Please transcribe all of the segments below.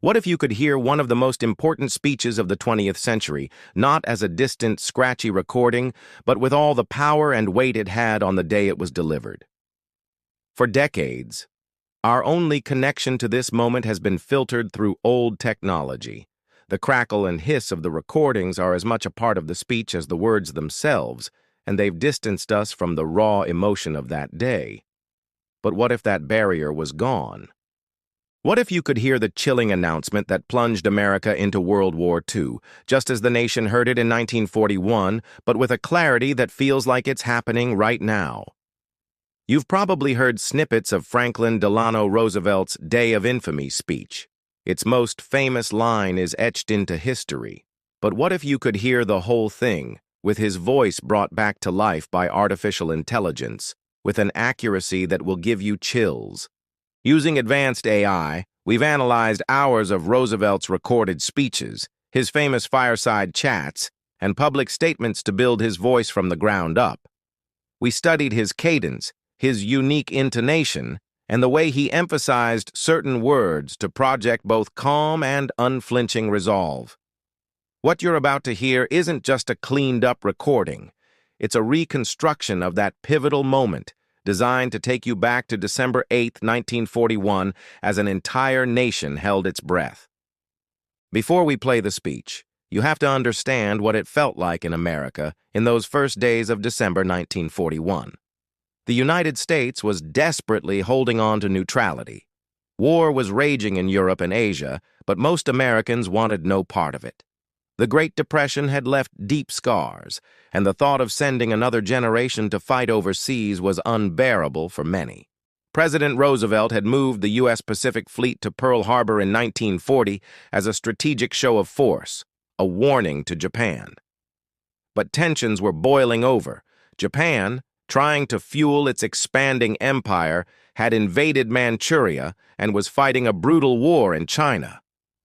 What if you could hear one of the most important speeches of the 20th century, not as a distant, scratchy recording, but with all the power and weight it had on the day it was delivered? For decades, our only connection to this moment has been filtered through old technology. The crackle and hiss of the recordings are as much a part of the speech as the words themselves, and they've distanced us from the raw emotion of that day. But what if that barrier was gone? What if you could hear the chilling announcement that plunged America into World War II, just as the nation heard it in 1941, but with a clarity that feels like it's happening right now? You've probably heard snippets of Franklin Delano Roosevelt's Day of Infamy speech. Its most famous line is etched into history. But what if you could hear the whole thing, with his voice brought back to life by artificial intelligence, with an accuracy that will give you chills? Using advanced AI, we've analyzed hours of Roosevelt's recorded speeches, his famous fireside chats, and public statements to build his voice from the ground up. We studied his cadence, his unique intonation, and the way he emphasized certain words to project both calm and unflinching resolve. What you're about to hear isn't just a cleaned-up recording. It's a reconstruction of that pivotal moment, designed to take you back to December 8, 1941, as an entire nation held its breath. Before we play the speech, you have to understand what it felt like in America in those first days of December 1941. The United States was desperately holding on to neutrality. War was raging in Europe and Asia, but most Americans wanted no part of it. The Great Depression had left deep scars, and the thought of sending another generation to fight overseas was unbearable for many. President Roosevelt had moved the U.S. Pacific Fleet to Pearl Harbor in 1940 as a strategic show of force, a warning to Japan. But tensions were boiling over. Japan, trying to fuel its expanding empire, had invaded Manchuria and was fighting a brutal war in China.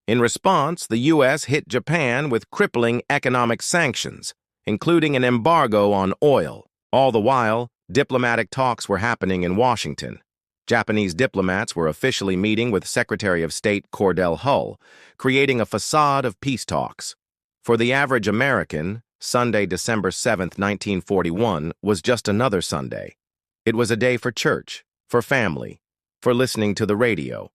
In response, the U.S. hit Japan with crippling economic sanctions, including an embargo on oil. All the while, diplomatic talks were happening in Washington. Japanese diplomats were officially meeting with Secretary of State Cordell Hull, creating a facade of peace talks. For the average American, Sunday, December 7, 1941, was just another Sunday. It was a day for church, for family, for listening to the radio.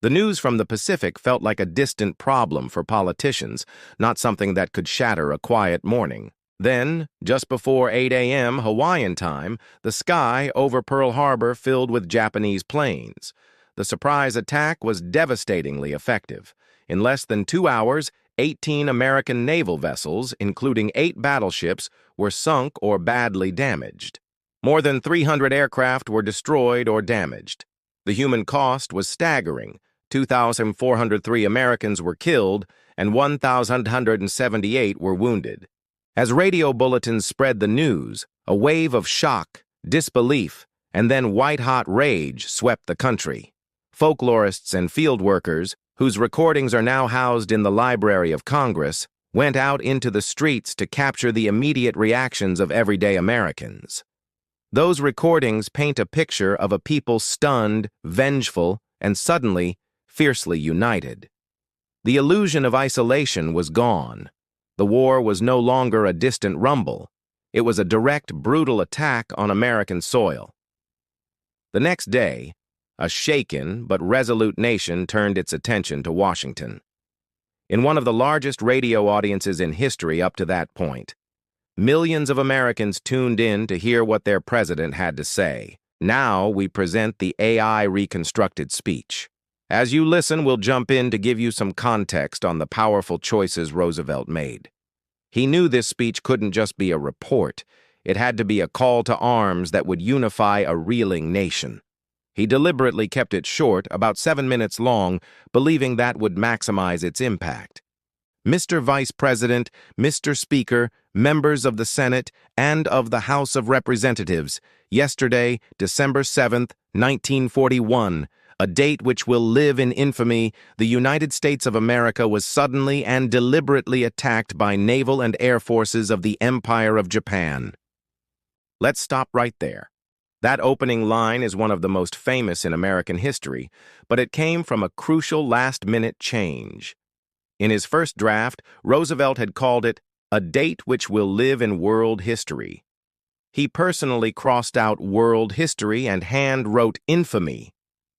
The news from the Pacific felt like a distant problem for politicians, not something that could shatter a quiet morning. Then, just before 8 a.m. Hawaiian time, the sky over Pearl Harbor filled with Japanese planes. The surprise attack was devastatingly effective. In less than 2 hours, 18 American naval vessels, including 8 battleships, were sunk or badly damaged. More than 300 aircraft were destroyed or damaged. The human cost was staggering. 2,403 Americans were killed and 1,178 were wounded. As radio bulletins spread the news, a wave of shock, disbelief, and then white-hot rage swept the country. Folklorists and field workers, whose recordings are now housed in the Library of Congress, went out into the streets to capture the immediate reactions of everyday Americans. Those recordings paint a picture of a people stunned, vengeful, and suddenly fiercely united. The illusion of isolation was gone. The war was no longer a distant rumble. It was a direct, brutal attack on American soil. The next day, a shaken but resolute nation turned its attention to Washington. In one of the largest radio audiences in history up to that point, millions of Americans tuned in to hear what their president had to say. Now we present the AI reconstructed speech. As you listen, we'll jump in to give you some context on the powerful choices Roosevelt made. He knew this speech couldn't just be a report. It had to be a call to arms that would unify a reeling nation. He deliberately kept it short, about 7 minutes long, believing that would maximize its impact. Mr. Vice President, Mr. Speaker, members of the Senate, and of the House of Representatives, yesterday, December 7th, 1941, a date which will live in infamy, the United States of America was suddenly and deliberately attacked by naval and air forces of the Empire of Japan. Let's stop right there. That opening line is one of the most famous in American history, but it came from a crucial last-minute change. In his first draft, Roosevelt had called it a date which will live in world history. He personally crossed out world history and hand-wrote infamy.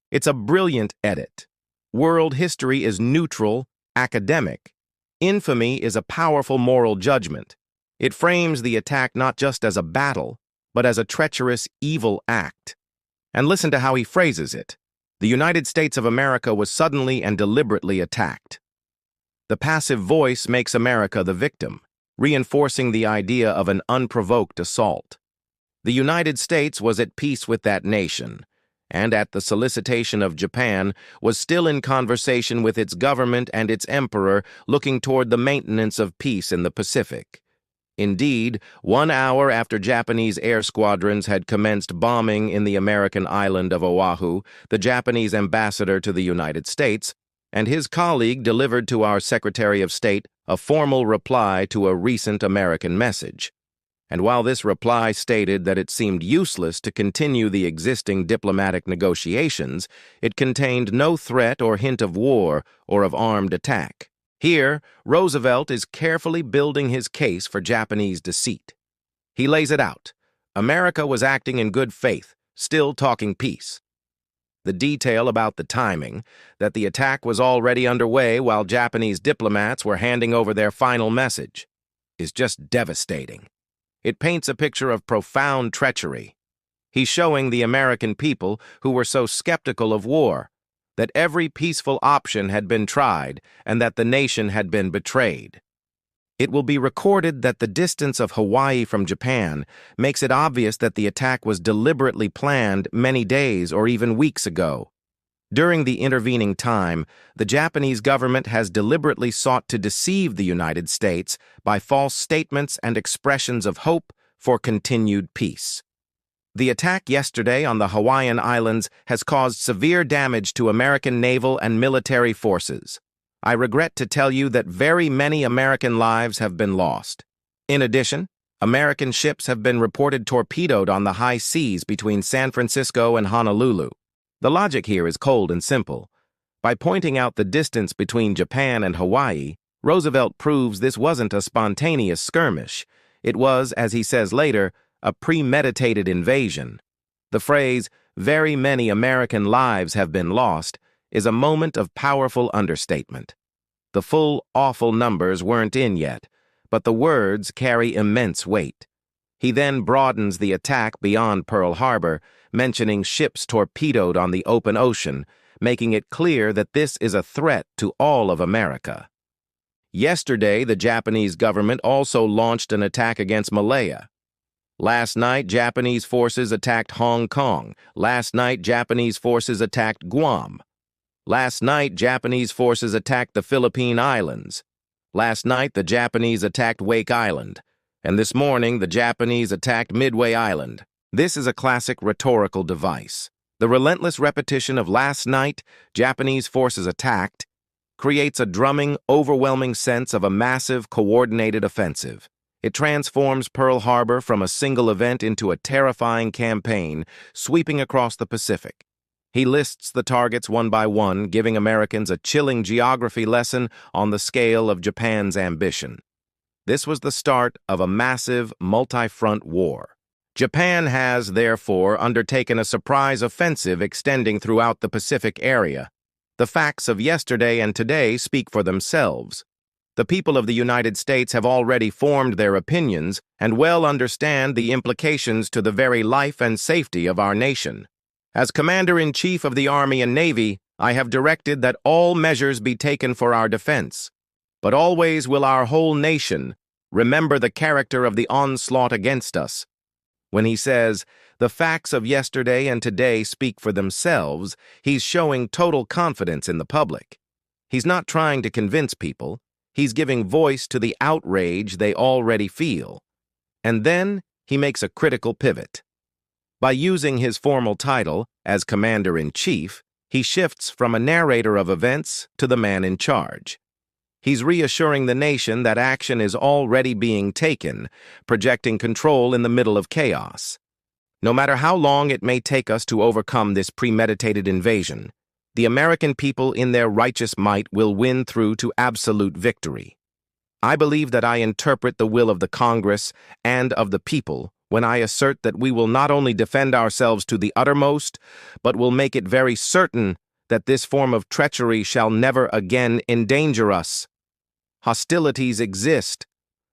It's a brilliant edit. World history is neutral, academic. Infamy is a powerful moral judgment. It frames the attack not just as a battle, but as a treacherous, evil act. And listen to how he phrases it. The United States of America was suddenly and deliberately attacked. The passive voice makes America the victim, reinforcing the idea of an unprovoked assault. The United States was at peace with that nation, and at the solicitation of Japan, was still in conversation with its government and its emperor, looking toward the maintenance of peace in the Pacific. Indeed, 1 hour after Japanese air squadrons had commenced bombing in the American island of Oahu, the Japanese ambassador to the United States and his colleague delivered to our Secretary of State a formal reply to a recent American message. And while this reply stated that it seemed useless to continue the existing diplomatic negotiations, it contained no threat or hint of war or of armed attack. Here, Roosevelt is carefully building his case for Japanese deceit. He lays it out. America was acting in good faith, still talking peace. The detail about the timing, that the attack was already underway while Japanese diplomats were handing over their final message, is just devastating. It paints a picture of profound treachery. He's showing the American people, who were so skeptical of war, that every peaceful option had been tried and that the nation had been betrayed. It will be recorded that the distance of Hawaii from Japan makes it obvious that the attack was deliberately planned many days or even weeks ago. During the intervening time, the Japanese government has deliberately sought to deceive the United States by false statements and expressions of hope for continued peace. The attack yesterday on the Hawaiian Islands has caused severe damage to American naval and military forces. I regret to tell you that very many American lives have been lost. In addition, American ships have been reported torpedoed on the high seas between San Francisco and Honolulu. The logic here is cold and simple. By pointing out the distance between Japan and Hawaii, Roosevelt proves this wasn't a spontaneous skirmish. It was, as he says later, a premeditated invasion. The phrase, "very many American lives have been lost," is a moment of powerful understatement. The full, awful numbers weren't in yet, but the words carry immense weight. He then broadens the attack beyond Pearl Harbor, mentioning ships torpedoed on the open ocean, making it clear that this is a threat to all of America. Yesterday, the Japanese government also launched an attack against Malaya. Last night, Japanese forces attacked Hong Kong. Last night, Japanese forces attacked Guam. Last night, Japanese forces attacked the Philippine Islands. Last night, the Japanese attacked Wake Island. And this morning, the Japanese attacked Midway Island. This is a classic rhetorical device. The relentless repetition of last night, Japanese forces attacked, creates a drumming, overwhelming sense of a massive, coordinated offensive. It transforms Pearl Harbor from a single event into a terrifying campaign sweeping across the Pacific. He lists the targets one by one, giving Americans a chilling geography lesson on the scale of Japan's ambition. This was the start of a massive, multi-front war. Japan has, therefore, undertaken a surprise offensive extending throughout the Pacific area. The facts of yesterday and today speak for themselves. The people of the United States have already formed their opinions and well understand the implications to the very life and safety of our nation. As Commander-in-Chief of the Army and Navy, I have directed that all measures be taken for our defense. But always will our whole nation remember the character of the onslaught against us. When he says, the facts of yesterday and today speak for themselves, he's showing total confidence in the public. He's not trying to convince people. He's giving voice to the outrage they already feel. And then he makes a critical pivot. By using his formal title as Commander-in-Chief, he shifts from a narrator of events to the man in charge. He's reassuring the nation that action is already being taken, projecting control in the middle of chaos. No matter how long it may take us to overcome this premeditated invasion, the American people in their righteous might will win through to absolute victory. I believe that I interpret the will of the Congress and of the people when I assert that we will not only defend ourselves to the uttermost, but will make it very certain that this form of treachery shall never again endanger us. Hostilities exist.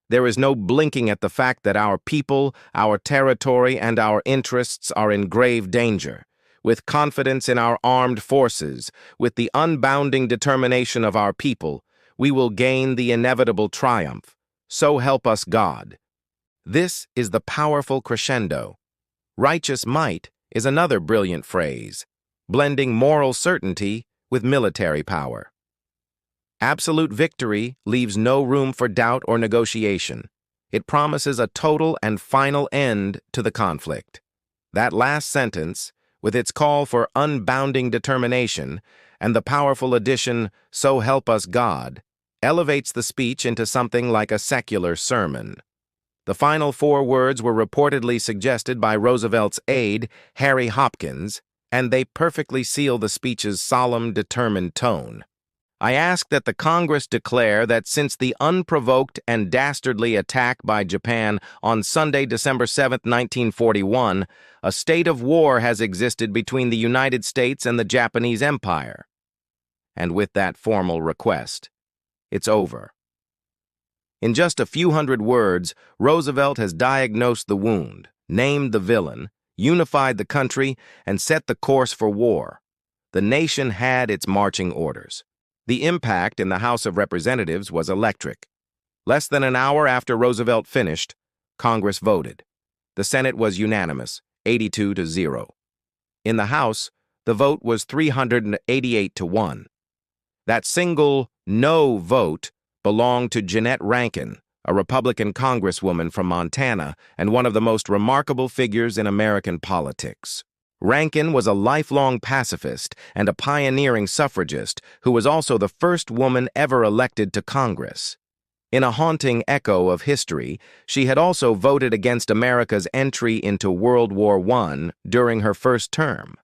There is no blinking at the fact that our people, our territory, and our interests are in grave danger. With confidence in our armed forces, with the unbounding determination of our people, we will gain the inevitable triumph. So help us God. This is the powerful crescendo. Righteous might is another brilliant phrase, blending moral certainty with military power. Absolute victory leaves no room for doubt or negotiation. It promises a total and final end to the conflict. That last sentence, with its call for unbounding determination and the powerful addition, "So help us God," elevates the speech into something like a secular sermon. The final 4 words were reportedly suggested by Roosevelt's aide, Harry Hopkins, and they perfectly seal the speech's solemn, determined tone. I ask that the Congress declare that since the unprovoked and dastardly attack by Japan on Sunday, December 7, 1941, a state of war has existed between the United States and the Japanese Empire. And with that formal request, it's over. In just a few hundred words, Roosevelt has diagnosed the wound, named the villain, unified the country, and set the course for war. The nation had its marching orders. The impact in the House of Representatives was electric. Less than an hour after Roosevelt finished, Congress voted. The Senate was unanimous, 82-0. In the House, the vote was 388-1. That single no vote belonged to Jeannette Rankin, a Republican congresswoman from Montana and one of the most remarkable figures in American politics. Rankin was a lifelong pacifist and a pioneering suffragist who was also the first woman ever elected to Congress. In a haunting echo of history, she had also voted against America's entry into World War I during her first term.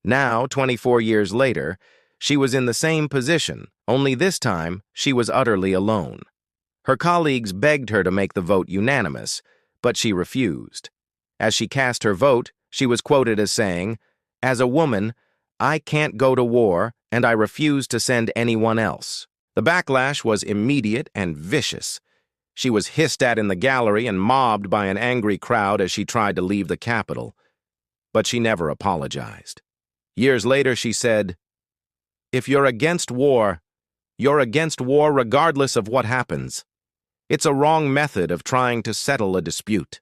Now, 24 years later, she was in the same position, only this time she was utterly alone. Her colleagues begged her to make the vote unanimous, but she refused. As she cast her vote, she was quoted as saying, "As a woman, I can't go to war, and I refuse to send anyone else." The backlash was immediate and vicious. She was hissed at in the gallery and mobbed by an angry crowd as she tried to leave the Capitol. But she never apologized. Years later, she said, "If you're against war, you're against war regardless of what happens. It's a wrong method of trying to settle a dispute."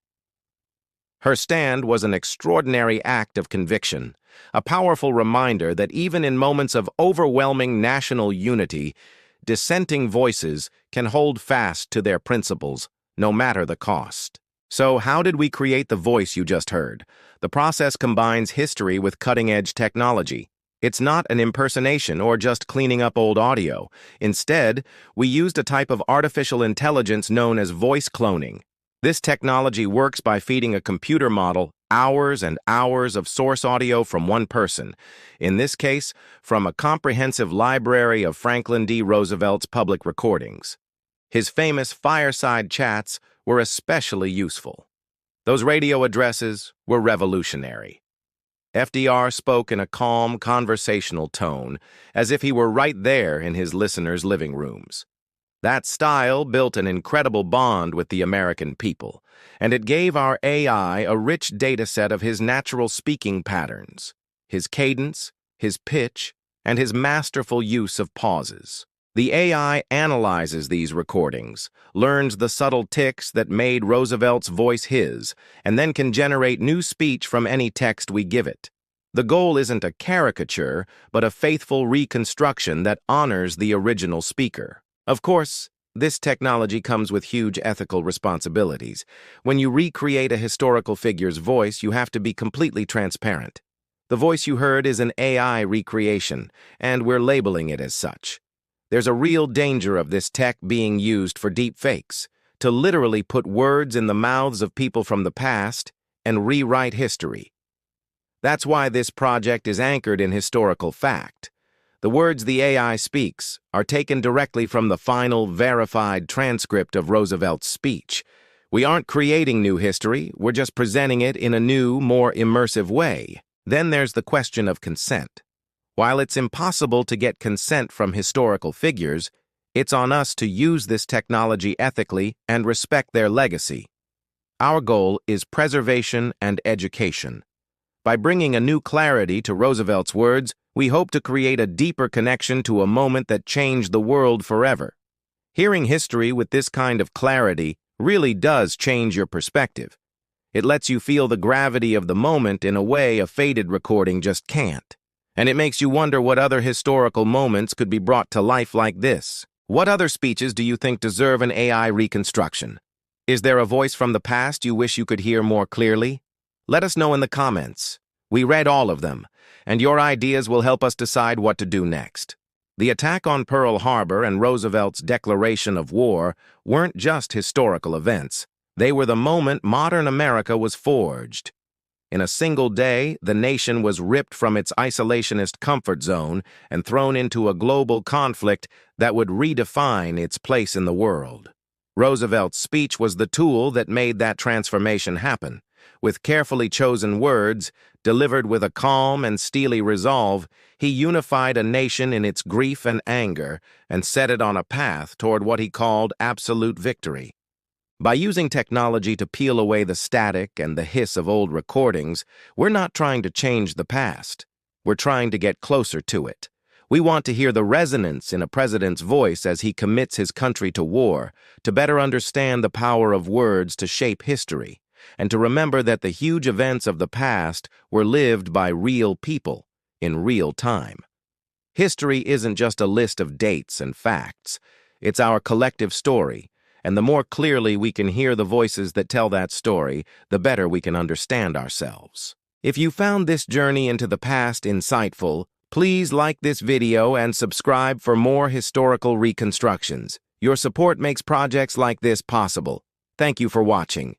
Her stand was an extraordinary act of conviction, a powerful reminder that even in moments of overwhelming national unity, dissenting voices can hold fast to their principles, no matter the cost. So how did we create the voice you just heard? The process combines history with cutting-edge technology. It's not an impersonation or just cleaning up old audio. Instead, we used a type of artificial intelligence known as voice cloning. This technology works by feeding a computer model hours and hours of source audio from one person, in this case, from a comprehensive library of Franklin D. Roosevelt's public recordings. His famous fireside chats were especially useful. Those radio addresses were revolutionary. FDR spoke in a calm, conversational tone, as if he were right there in his listeners' living rooms. That style built an incredible bond with the American people, and it gave our AI a rich data set of his natural speaking patterns, his cadence, his pitch, and his masterful use of pauses. The AI analyzes these recordings, learns the subtle tics that made Roosevelt's voice his, and then can generate new speech from any text we give it. The goal isn't a caricature, but a faithful reconstruction that honors the original speaker. Of course, this technology comes with huge ethical responsibilities. When you recreate a historical figure's voice, you have to be completely transparent. The voice you heard is an AI recreation, and we're labeling it as such. There's a real danger of this tech being used for deep fakes, to literally put words in the mouths of people from the past and rewrite history. That's why this project is anchored in historical fact. The words the AI speaks are taken directly from the final, verified transcript of Roosevelt's speech. We aren't creating new history, we're just presenting it in a new, more immersive way. Then there's the question of consent. While it's impossible to get consent from historical figures, it's on us to use this technology ethically and respect their legacy. Our goal is preservation and education. By bringing a new clarity to Roosevelt's words, we hope to create a deeper connection to a moment that changed the world forever. Hearing history with this kind of clarity really does change your perspective. It lets you feel the gravity of the moment in a way a faded recording just can't. And it makes you wonder what other historical moments could be brought to life like this. What other speeches do you think deserve an AI reconstruction? Is there a voice from the past you wish you could hear more clearly? Let us know in the comments. We read all of them, and your ideas will help us decide what to do next. The attack on Pearl Harbor and Roosevelt's declaration of war weren't just historical events. They were the moment modern America was forged. In a single day, the nation was ripped from its isolationist comfort zone and thrown into a global conflict that would redefine its place in the world. Roosevelt's speech was the tool that made that transformation happen. With carefully chosen words, delivered with a calm and steely resolve, he unified a nation in its grief and anger and set it on a path toward what he called absolute victory. By using technology to peel away the static and the hiss of old recordings, we're not trying to change the past. We're trying to get closer to it. We want to hear the resonance in a president's voice as he commits his country to war, to better understand the power of words to shape history, and to remember that the huge events of the past were lived by real people in real time. History isn't just a list of dates and facts. It's our collective story. And the more clearly we can hear the voices that tell that story, the better we can understand ourselves. If you found this journey into the past insightful, please like this video and subscribe for more historical reconstructions. Your support makes projects like this possible. Thank you for watching.